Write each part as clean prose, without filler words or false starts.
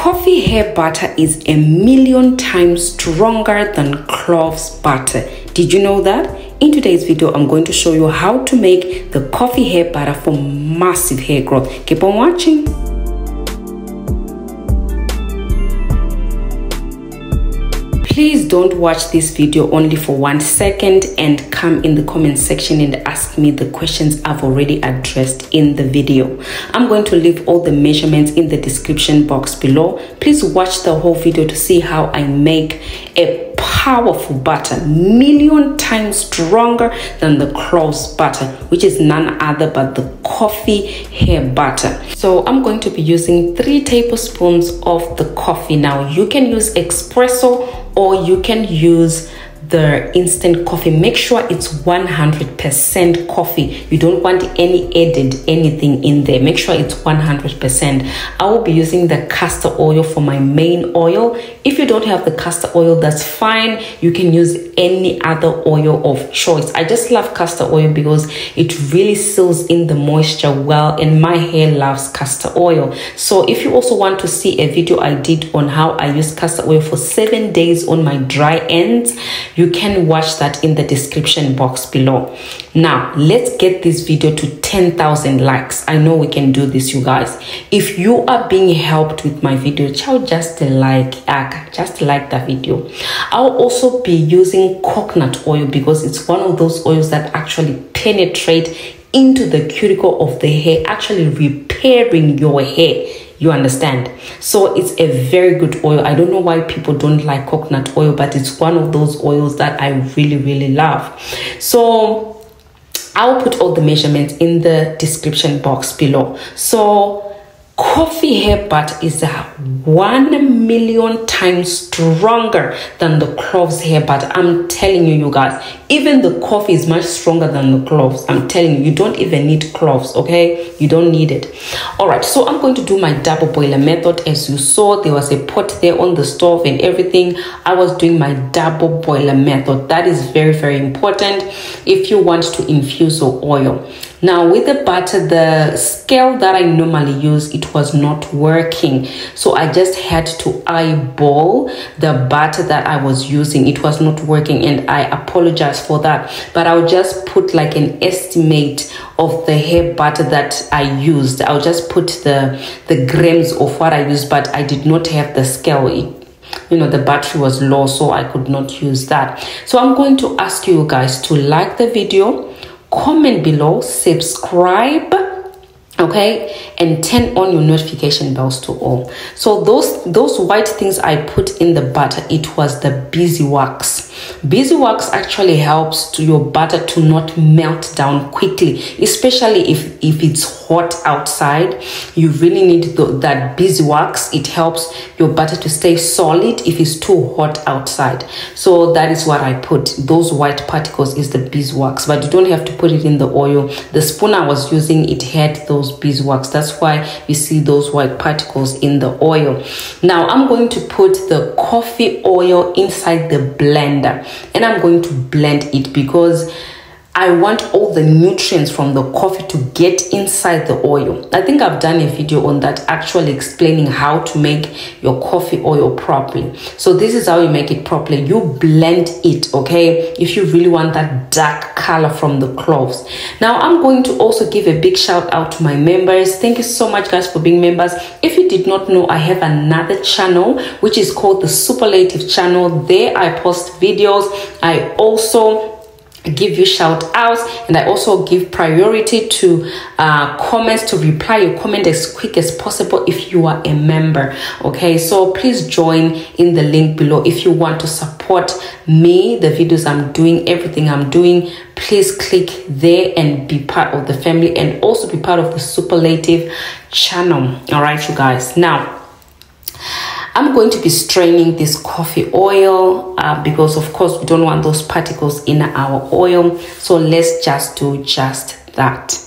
Coffee hair butter is 1,000,000 times stronger than cloves butter. Did you know that? In today's video, I'm going to show you how to make the coffee hair butter for massive hair growth. Keep on watching. Please don't watch this video only for 1 second and come in the comment section and ask me the questions I've already addressed in the video. I'm going to leave all the measurements in the description box below. Please watch the whole video to see how I make a powerful butter, 1,000,000 times stronger than the cloves butter, which is none other but the coffee hair butter. So I'm going to be using 3 tablespoons of the coffee. Now you can use espresso or you can use the instant coffee. Make sure it's 100% coffee. You don't want any added anything in there. Make sure it's 100%. I will be using the castor oil for my main oil. If you don't have the castor oil, that's fine. You can use any other oil of choice. I just love castor oil because it really seals in the moisture well, and my hair loves castor oil. So if you also want to see a video I did on how I use castor oil for 7 days on my dry ends, you can watch that in the description box below. Now let's get this video to 10,000 likes. I know we can do this, you guys. If you are being helped with my video, just like the video. I'll also be using coconut oil because it's one of those oils that actually penetrate into the cuticle of the hair, actually repairing your hair. You understand? So it's a very good oil. I don't know why people don't like coconut oil, but it's one of those oils that I really love. So I'll put all the measurements in the description box below. So coffee hair butter is 1,000,000 times stronger than the cloves hair butter. I'm telling you, you guys, even the coffee is much stronger than the cloves. I'm telling you, you don't even need cloves, okay? You don't need it. All right, so I'm going to do my double boiler method. As you saw, there was a pot there on the stove and everything. I was doing my double boiler method. That is very important if you want to infuse your oil. Now with the butter, the scale that I normally use, it was not working. So I just had to eyeball the butter that I was using. It was not working and I apologize for that. But I'll just put like an estimate of the hair butter that I used. I'll just put the grams of what I used, but I did not have the scale. The battery was low, so I could not use that. So I'm going to ask you guys to like the video, comment below, subscribe, okay, and turn on your notification bells to all. So those white things I put in the butter, it was the beeswax. Beeswax actually helps to your butter to not melt down quickly, especially if it's hot outside. You really need that beeswax. It helps your butter to stay solid if it's too hot outside. So that is what I put. Those white particles is the beeswax, but you don't have to put it in the oil. The spoon I was using, it had those beeswax. That's why you see those white particles in the oil. Now I'm going to put the coffee oil inside the blender and I'm going to blend it because I want all the nutrients from the coffee to get inside the oil. I think I've done a video on that, actually explaining how to make your coffee oil properly. So this is how you make it properly. You blend it, okay, if you really want that dark color from the cloves. Now I'm going to also give a big shout out to my members. Thank you so much, guys, for being members. If you did not know, I have another channel which is called the Superlative channel. There I post videos. I also give you shout outs and I also give priority to comments, to reply your comment as quick as possible if you are a member. Okay, so please join in the link below if you want to support me, the videos I'm doing, everything I'm doing. Please click there and be part of the family and also be part of the Superlative channel. All right, you guys. Now I'm going to be straining this coffee oil because of course we don't want those particles in our oil. So let's just do just that.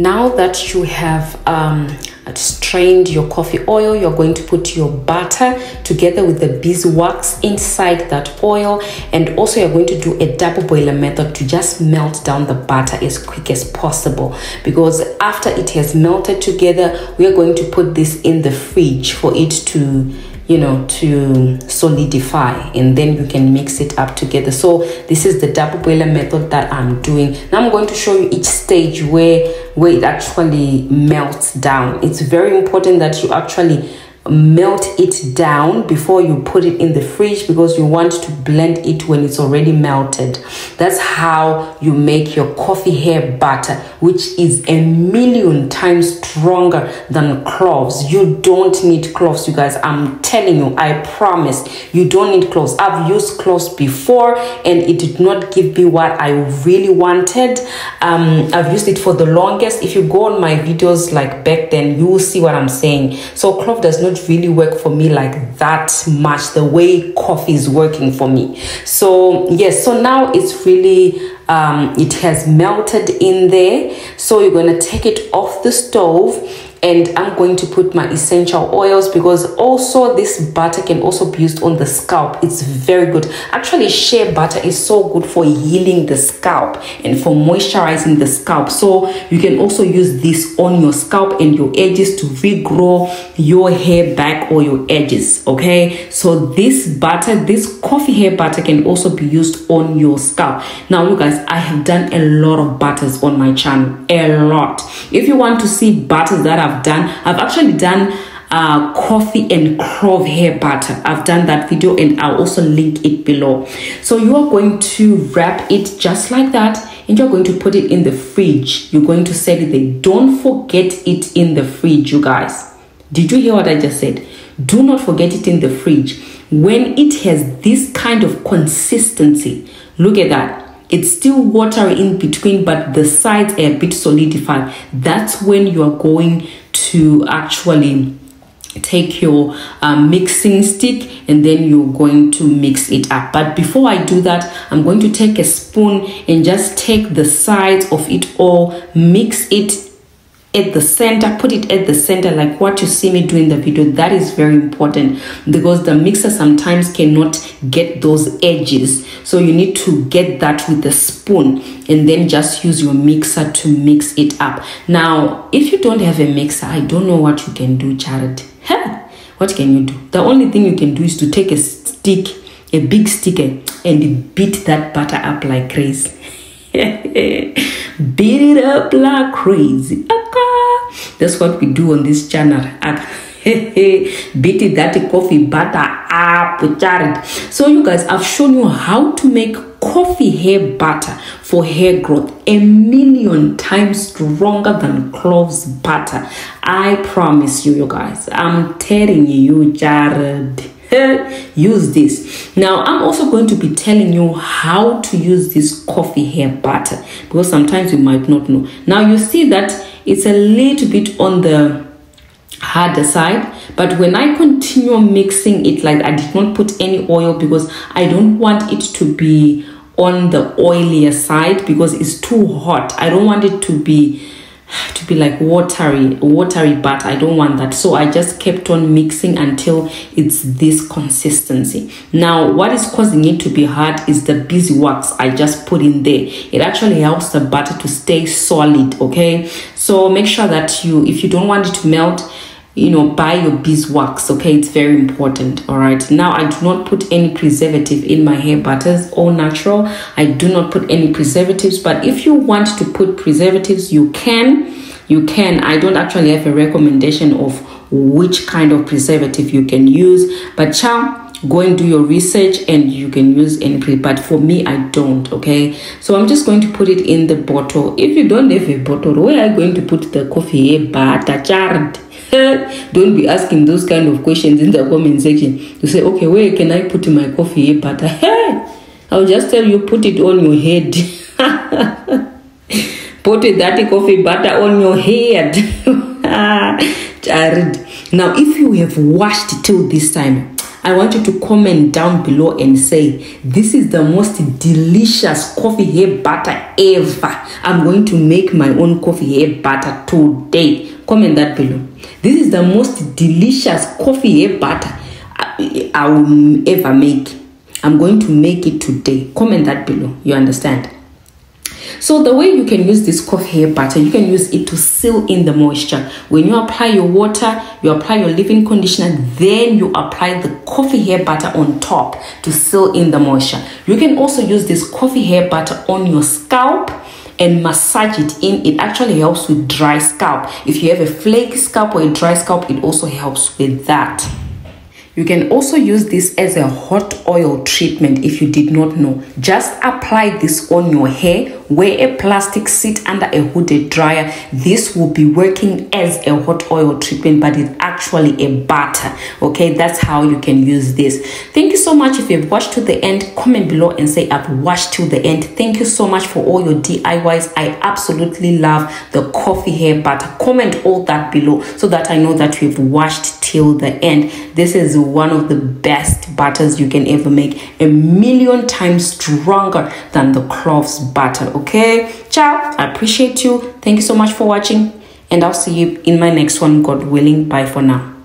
Now that you have strained your coffee oil, you're going to put your butter together with the beeswax inside that oil, and also you're going to do a double boiler method to just melt down the butter as quick as possible, because after it has melted together, we are going to put this in the fridge for it to, you know, to solidify, and then you can mix it up together. So this is the double boiler method that I'm doing. Now I'm going to show you each stage where it actually melts down. It's very important that you actually melt it down before you put it in the fridge, because you want to blend it when it's already melted. That's how you make your coffee hair butter, which is 1,000,000 times stronger than cloves. You don't need cloves, you guys. I'm telling you, I promise, you don't need cloves. I've used cloves before and it did not give me what I really wanted. I've used it for the longest. If you go on my videos like back then, you will see what I'm saying. So clove does not really work for me like that much the way coffee is working for me. So yes, so now it's really it has melted in there. So you're going to take it off the stove, and I'm going to put my essential oils, because also this butter can also be used on the scalp. It's very good. Actually, shea butter is so good for healing the scalp and for moisturizing the scalp. So you can also use this on your scalp and your edges to regrow your hair back or your edges. Okay, so this butter, this coffee hair butter, can also be used on your scalp. Now you guys, I have done a lot of butters on my channel, a lot. If you want to see butters that I've done, I've actually done coffee and clove hair butter. I've done that video and I'll also link it below. So you are going to wrap it just like that, and you're going to put it in the fridge. You're going to set it there. Don't forget it in the fridge, you guys. Did you hear what I just said? Do not forget it in the fridge. When it has this kind of consistency, look at that. It's still watery in between, but the sides are a bit solidified. That's when you are going to actually take your mixing stick, and then you're going to mix it up. But before I do that, I'm going to take a spoon and just take the sides of it all, mix it at the center, put it at the center like what you see me do in the video. That is very important, because the mixer sometimes cannot get those edges, so you need to get that with the spoon, and then just use your mixer to mix it up. Now if you don't have a mixer, I don't know what you can do, Jared. What can you do? The only thing you can do is to take a stick, a big stick, and beat that butter up like crazy. Beat it up like crazy. That's what we do on this channel. Beat it, that coffee butter up. So you guys, I've shown you how to make coffee hair butter for hair growth 1,000,000 times stronger than cloves butter. I promise you, you guys. I'm telling you, Jared. Use this. Now I'm also going to be telling you how to use this coffee hair butter, because sometimes you might not know. Now you see that it's a little bit on the harder side, but when I continue mixing it, like I did not put any oil because I don't want it to be on the oilier side, because it's too hot. I don't want it to be like watery butter. I don't want that. So I just kept on mixing until it's this consistency. Now what is causing it to be hard is the beeswax I just put in there. It actually helps the butter to stay solid. Okay, so make sure that if you don't want it to melt, buy your beeswax. Okay, it's very important. All right, now I do not put any preservative in my hair butters, all natural. I do not put any preservatives, but if you want to put preservatives, you can. I don't actually have a recommendation of which kind of preservative you can use, but go and do your research and you can use any but for me, I don't. Okay, so I'm just going to put it in the bottle. If you don't have a bottle, where are you going to put the coffee hair butter, Jared? Don't be asking those kind of questions in the comment section. You say, okay, where can I put my coffee hair butter? I'll just tell you, put it on your head. Put that coffee butter on your head. Jared. Now if you have washed till this time, I want you to comment down below and say, this is the most delicious coffee hair butter ever. I'm going to make my own coffee hair butter today. Comment that below. This is the most delicious coffee hair butter I will ever make. I'm going to make it today. Comment that below. You understand? So the way you can use this coffee hair butter, you can use it to seal in the moisture. When you apply your water, you apply your leave-in conditioner, then you apply the coffee hair butter on top to seal in the moisture. You can also use this coffee hair butter on your scalp and massage it in. It actually helps with dry scalp. If you have a flaky scalp or a dry scalp, it also helps with that. You can also use this as a hot oil treatment if you did not know. Just apply this on your hair, wear a plastic seat under a hooded dryer. This will be working as a hot oil treatment, but it's actually a butter. Okay, that's how you can use this. Thank you so much. If you've watched to the end, comment below and say I've watched till the end. Thank you so much for all your DIYs. I absolutely love the coffee hair butter. Comment all that below so that I know that you've watched till the end. This is one of the best butters you can ever make, 1,000,000 times stronger than the Cloves butter. Okay, ciao. I appreciate you. Thank you so much for watching, and I'll see you in my next one, God willing. Bye for now.